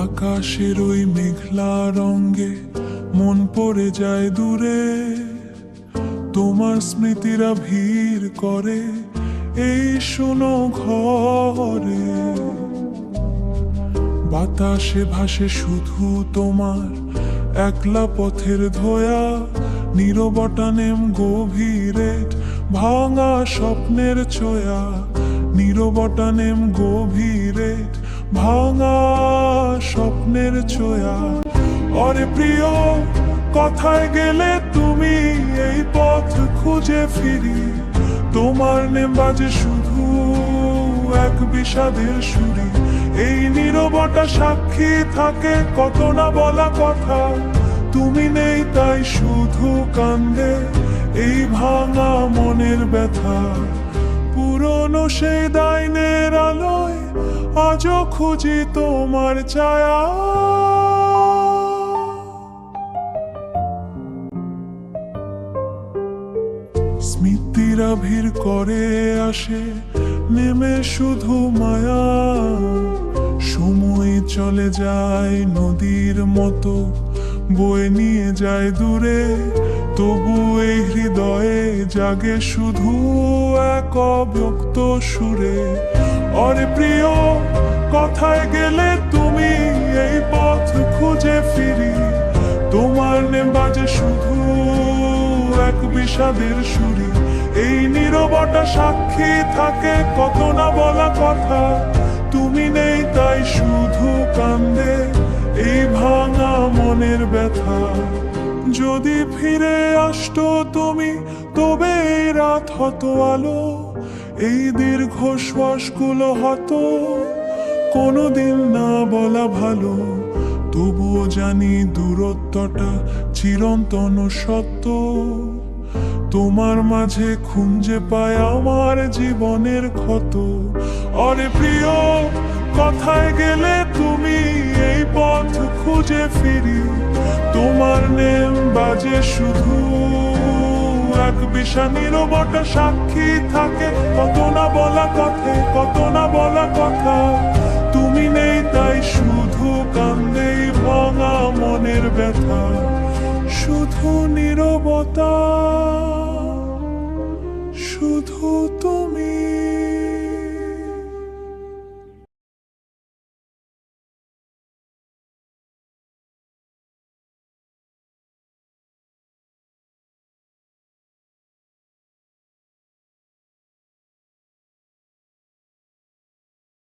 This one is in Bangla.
আকাশের ওই মেঘলা রঙে মন পড়ে যায় দূরে, তোমার স্মৃতিরা ভিড় করে এই শোনো ঘরে। বাতাসে ভাসে শুধু তোমার একলা পথের ধোয়া, নীরবতা নেম গভীরে ভাঙা স্বপ্নের ছোঁয়া, নীরবতা নেম গভীরে ভাঙা স্বপ্নের ছোঁয়া। অরে প্রিয়, কথায় গেলে তুমি এই পথ খুঁজে ফিরি, তোমার নেম বাজে শুধু এক বিষাদের সুরি। এই নীরবতা সাক্ষী থাকে কত না বলা কথা, তুমি নেই তাই শুধু কান্দে এই ভাঙা মনের ব্যথা। পুরনো সেই দাইনের আলোয় আজও খুঁজি তোমার ছায়া। স্মৃতিরা ভিড় করে আসে নেমে শুধু মায়া, সময় চলে যায় নদীর মতো বয়ে নিয়ে যায় দূরে, তবু এই হৃদয়ে জাগে শুধু এক অব্যক্ত সুরে। অরে প্রিয়, কথায় গেলে তুমি এই পথ খুঁজে ফিরি, তোমার নেম বাজে শুধু এক বিষাদের সুরি। এই নীরবতা সাক্ষী থাকে কত না বলা কথা, তুমি নেই তাই শুধু কান্দে এই ভাঙা মনের ব্যথা। যদি ফিরে আসতো তুমি তবে এই রাত হতো আলো, এই দীর্ঘ শ্বাসগুলো হতো কোনোদিন না বলা ভালো। তবুও জানি দূরত্বটা চিরন্তন সত্য, তোমার মাঝে খুঁজে পায় আমার জীবনের ক্ষত। অরে প্রিয়, কথায় গেলে তুমি এই পথ খুঁজে ফিরি, তোমার নেম বাজে শুধু এক বিষা। নীরবতা সাক্ষী থাকে কত না বলা কথা, কত না বলা কথা, তুমি নেই তাই শুধু কান্দে ভাঙা মনের ব্যথা। শুধু নীরবতা, শুধু তুমি।